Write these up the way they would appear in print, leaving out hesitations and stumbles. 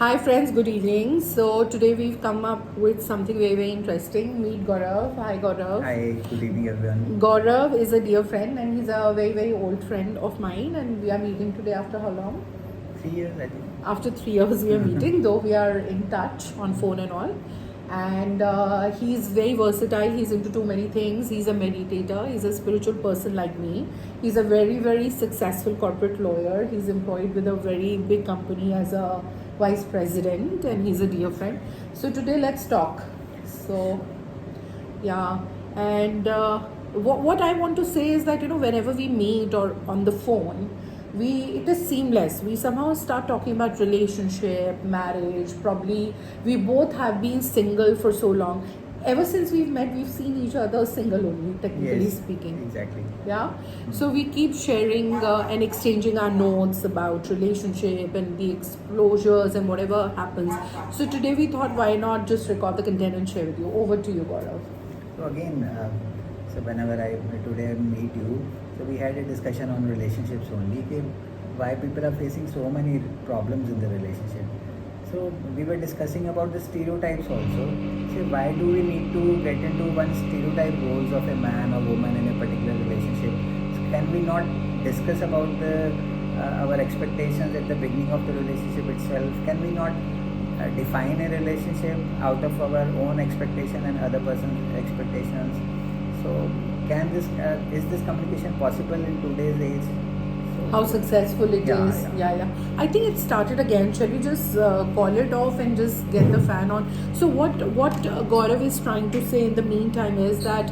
Hi friends, good evening. So today we've come up with something very interesting. Meet Gaurav. Hi Gaurav. Hi, good evening everyone. Gaurav is a dear friend and he's a very old friend of mine, and we are meeting today after how long? 3 years, I think. After 3 years we are meeting, though we are in touch on phone and all. And he's very versatile. He's into too many things. He's a meditator. He's a spiritual person like me. He's a very successful corporate lawyer. He's employed with a very big company as a vice president, and he's a dear friend. So today let's talk. So yeah, and what I want to say is that whenever we meet or on the phone, we it is seamless. We somehow start talking about relationship, marriage. Probably we both have been single for so long. Ever since we've met, we've seen each other single only, technically Yes, speaking. exactly. Yeah, so we keep sharing and exchanging our notes about relationship and the exposures and whatever happens. So today we thought, why not just record the content and share with you. Over to you, Gaurav. So again, so whenever I today meet you, so we had a discussion on relationships only. कि why people are facing so many problems in the relationship. So we were discussing about the stereotypes also. So why do we need to get into one stereotype roles of a man or woman in a particular relationship? So can we not discuss about the our expectations at the beginning of the relationship itself? Can we not define a relationship out of our own expectation and other person's expectations? So can this is this communication possible in today's age? How successful it Yeah, is. yeah. Yeah. I think it started again. Shall we just call it off and just get the fan on? So what Gaurav is trying to say in the meantime is that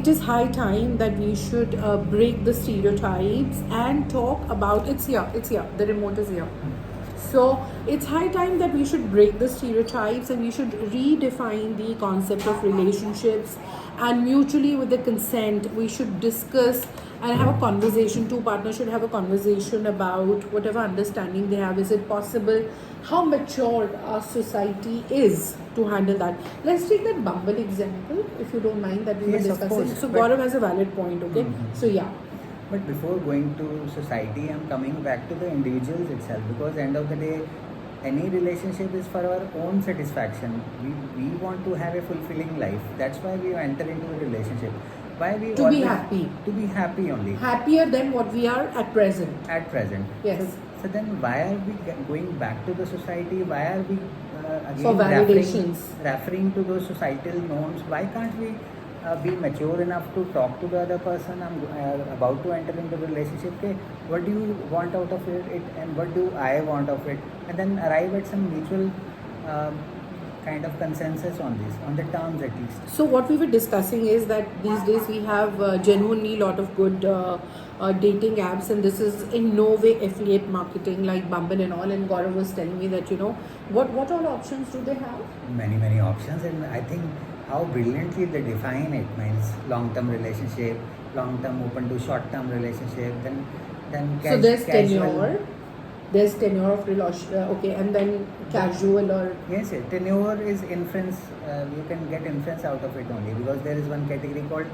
it is high time that we should break the stereotypes and talk about it's here. It's here. The remote is here. So it's high time that we should break the stereotypes and we should redefine the concept of relationships, and mutually with the consent we should discuss and have a conversation. Two partners should have a conversation about whatever understanding they have. Is it possible? How mature our society is to handle that? Let's take that Bumble example, if you don't mind, that we were Yes, of discussing. course. So But Gaurav has a valid point, okay? So yeah. But before going to society, I'm coming back to the individuals itself, because end of the day, any relationship is for our own satisfaction. We want to have a fulfilling life. That's why we enter into a relationship. Why we To be always happy. to be happy only Happier than what we are at present. at present. Yes. So then why are we going back to the society? Why are we For again validations. referring to those societal norms? Why can't we be mature enough to talk to the other person? I'm about to enter into the relationship. Okay, what do you want out of it, and what do I want of it, and then arrive at some mutual um, kind of consensus on this, on the terms at least. So what we were discussing is that these days we have genuinely lot of good dating apps, and this is in no way affiliate marketing like Bumble and all. And Gaurav was telling me that what all options do they have? Many options, and I think how brilliantly they define it means long-term relationship, long-term open to short-term relationship, then So there's casual. tenure, there's tenure of relation, okay, and then casual or Yes, tenure is inference. You can get inference out of it only, because there is one category called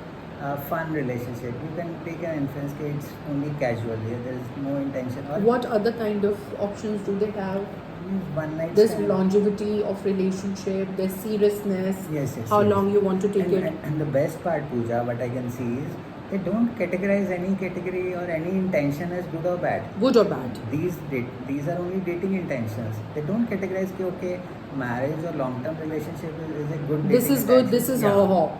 fun relationship. You can take an inference that it's only casual. There is no intention. Or what other kind of options do they have? one night There's stand. longevity of relationship, there's seriousness, Yes, how yes. long you want to take it. And the best part, Pooja, what I can see is they don't categorize any category or any intention as good or bad. Good or bad? These are only dating intentions. They don't categorize कि okay, marriage or long-term relationship is a good. This dating is good, intention. this is ho.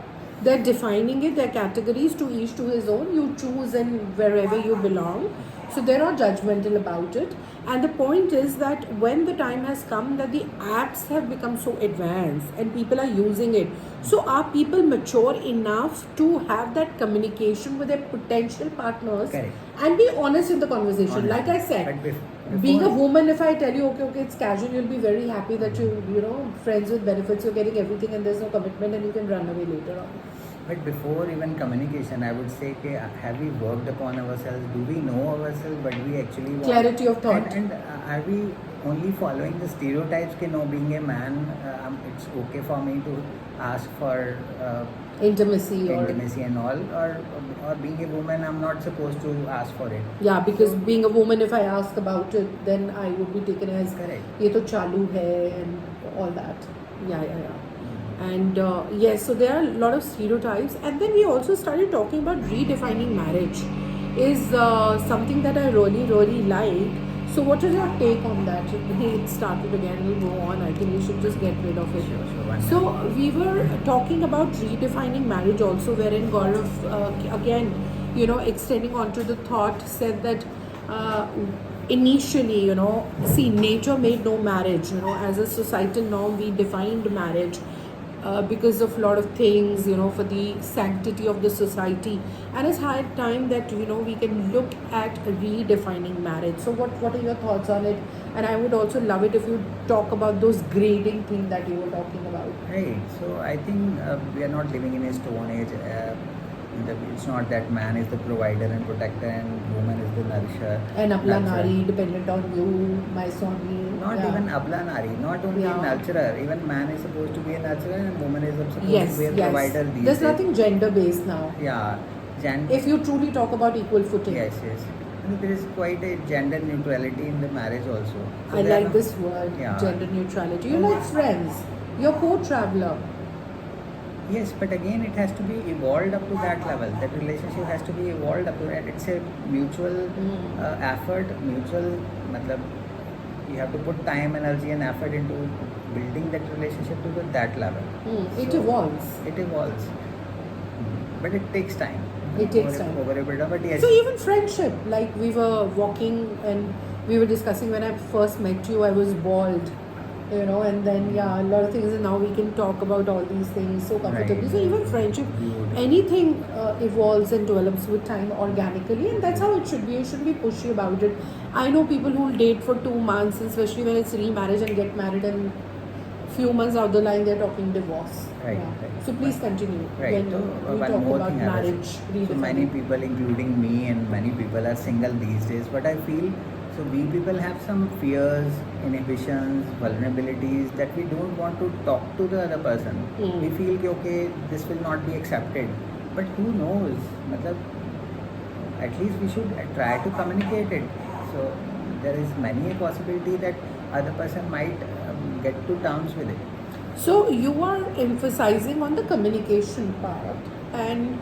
They're defining it, they're categories, to each to his own. You choose and wherever you belong. So they're not judgmental about it. And the point is that when the time has come that the apps have become so advanced and people are using it, so are people mature enough to have that communication with their potential partners? Correct. And be honest in the conversation? Honest. Like I said, But being a before- woman, if I tell you okay, it's casual, you'll be very happy that friends with benefits, you're getting everything and there's no commitment and you can run away later on. But before even communication, I would say, कि have we worked upon ourselves? Do we know ourselves? What we actually want? Clarity of thought. And are we only following the stereotypes? कि no, being a man, it's okay for me to ask for intimacy or intimacy and all, or being a woman, I'm not supposed to ask for it. yeah, because So, being a woman, if I ask about it, then I would be taken as correct. ye to chalu hai and all that. Yeah. Mm. And yes, so there are a lot of stereotypes, and then we also started talking about redefining marriage is something that I really like. So what is your take on that? It started again, we'll go on. I think we should just get rid of it. Sure, one So minute. we were talking about redefining marriage also, wherein Gaurav again, extending onto the thought, said that uh, initially, see, nature made no marriage. As a societal norm, we defined marriage because of a lot of things, for the sanctity of the society. And it's high time that, we can look at redefining marriage. So what are your thoughts on it? And I would also love it if you talk about those grading thing that you were talking about. Right. So I think we are not living in a stone age. It's not that man is the provider and protector and woman is the nourisher. And Abla nurturer. Nari, dependent on you, my Swami. Not yeah. even Abla Nari, not only Yeah. a nurturer. Even man is supposed to be a nurturer and woman is supposed Yes, to be a yes. provider. These There's days. nothing gender based now. Yeah. If you truly talk about equal footing. Yes. And there is quite a gender neutrality in the marriage also. So I they are like not- this word, Yeah. gender neutrality. You're like friends. You're co-traveler. Yes, but again, it has to be evolved up to that level. That relationship has to be evolved up to that. It's a mutual effort, mutual. Matlab, you have to put time, energy, and effort into building that relationship to that level. It So, evolves. It evolves, but it takes time. It takes time. Over a bit of, but yes. So even friendship, like we were walking and we were discussing when I first met you, I was bald, and then a lot of things, and now we can talk about all these things so comfortably. Right. So even friendship, Beautiful. anything evolves and develops with time organically, and that's how it should be. You shouldn't be pushy about it. I know people who will date for 2 months, especially when it's remarriage, and get married, and few months down the line they're talking divorce. Right. So please continue. Right. When So we one talk more about thing I was- marriage. So many redefining. people, including me, and many people are single these days. But I feel so we people have some fears, inhibitions, vulnerabilities that we don't want to talk to the other person. We feel कि, okay, this will not be accepted. But who knows? Matlab, at least we should try to communicate it. So there is many a possibility that other person might get to terms with it. So you are emphasizing on the communication part and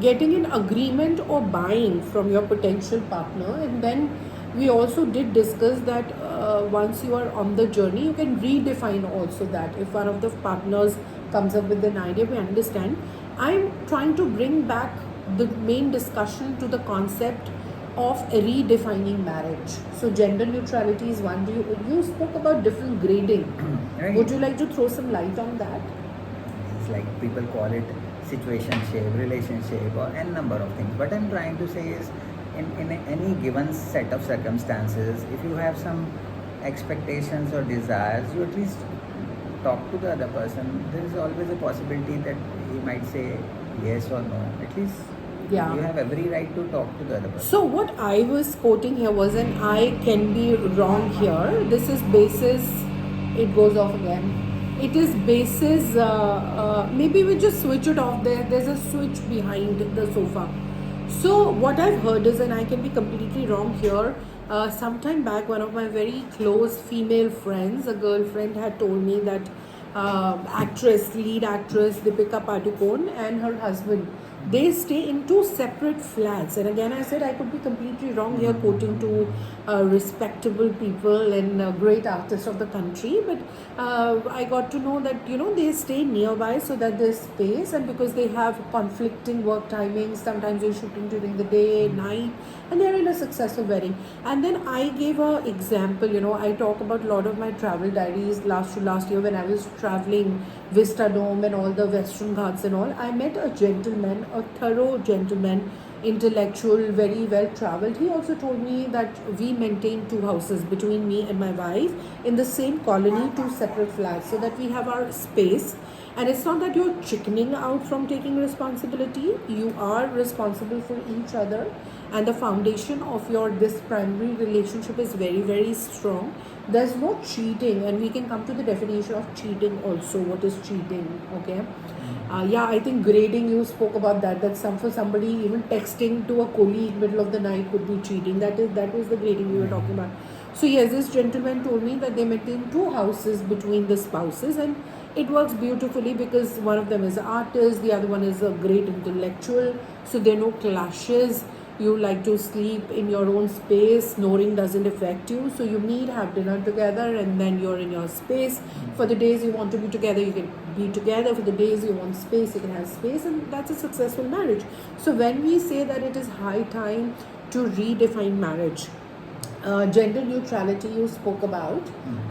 getting an agreement or buying from your potential partner, and then we also did discuss that once you are on the journey, you can redefine also that if one of the partners comes up with an idea, we understand. I'm trying to bring back the main discussion to the concept of redefining marriage. So gender neutrality is one. You spoke about different grading. Right. Would you like to throw some light on that? It's like people call it situationship, relationship, or n number of things. What I'm trying to say is, in any given set of circumstances, if you have some expectations or desires, you at least talk to the other person. There is always a possibility that he might say yes or no. At least Yeah. you have every right to talk to the other person. So what I was quoting here was, and I can be wrong here. This is basis. It goes off again. It is basis. Maybe we just switch it off there. There's a switch behind the sofa. So what I've heard is, and I can be completely wrong here. Sometime back, one of my very close female friends, a girlfriend, had told me that lead actress Deepika Padukone and her husband, they stay in 2 separate flats. And again, I said I could be completely wrong here, quoting to respectable people and great artists of the country. But I got to know that, they stay nearby so that there's space, and because they have conflicting work timings, sometimes they're shooting during the day, night, and they're in a successful wedding. And then I gave a example, I talk about a lot of my travel diaries last year when I was traveling Vista Dome and all the Western Ghats and all. I met a gentleman, a thorough gentleman, intellectual, very well traveled. He also told me that we maintain 2 houses between me and my wife in the same colony, 2 separate flats, so that we have our space. And it's not that you're chickening out from taking responsibility. You are responsible for each other. and the foundation of your this primary relationship is very, very strong, there's no cheating. And we can come to the definition of cheating also. What is cheating? Okay. Yeah, I think grading, you spoke about that. That some for somebody, even texting to a colleague middle of the night could be cheating. That was the grading we were talking about. So yes, this gentleman told me that they maintain two houses between the spouses, and it works beautifully because one of them is an artist, the other one is a great intellectual. So there are no clashes. You like to sleep in your own space, snoring doesn't affect you, so you meet, have dinner together, and then you're in your space. For the days you want to be together, you can be together. For the days you want space, you can have space, and that's a successful marriage. So when we say that it is high time to redefine marriage, gender neutrality you spoke about,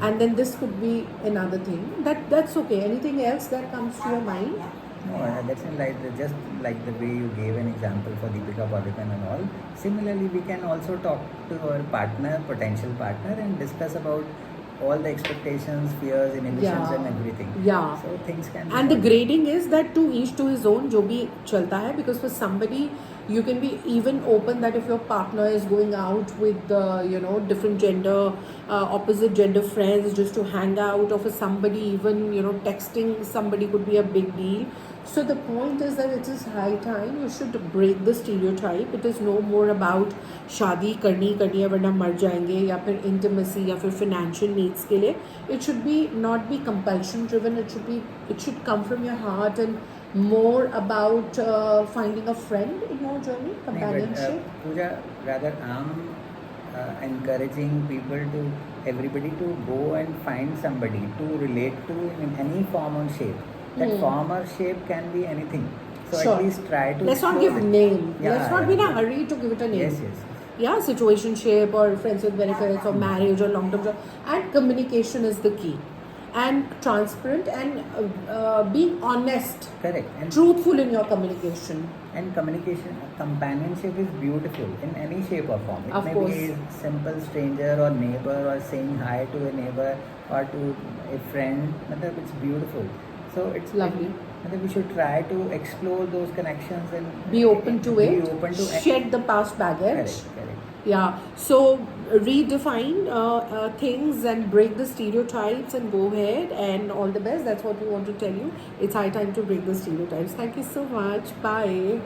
and then this could be another thing. That's okay. Anything else that comes to your mind? No, that's like just like the way you gave an example for Deepika Padukone and all. Similarly, we can also talk to our partner, potential partner, and discuss about all the expectations, fears, inhibitions, and everything. Yeah. So things can. Be And the done. grading is that to each to his own, जो भी चलता है, because for somebody you can be even open that if your partner is going out with different gender, opposite gender friends just to hang out, or for somebody even texting somebody could be a big deal. So the point is that it is high time you should break the stereotype. It is no more about शादी करनी है वरना मर जाएंगे, या फिर intimacy, या फिर financial needs के लिए. It should be not be compulsion driven. It should come from your heart, and more about finding a friend in your journey, companionship. Pooja, rather I'm encouraging everybody to go and find somebody to relate to in any form or shape. That form or shape can be anything. So Sure. at least try to. Let's not explore give it. name. Yeah, Let's not be in a hurry to give it a name. Yes. Yeah, situationship or friends with benefits or marriage or long-term job. And communication is the key. And transparent and being honest. Correct. And Truthful in your communication. And communication, companionship is beautiful in any shape or form. It Of may course. be a simple stranger or neighbor, or saying hi to a neighbor or to a friend. It's beautiful. So it's Lovely. We should try to explore those connections and Be open to be it. open to Shed the past baggage. Correct. Yeah. So redefine things and break the stereotypes and go ahead, and all the best. That's what we want to tell you. It's high time to break the stereotypes. Thank you so much. Bye.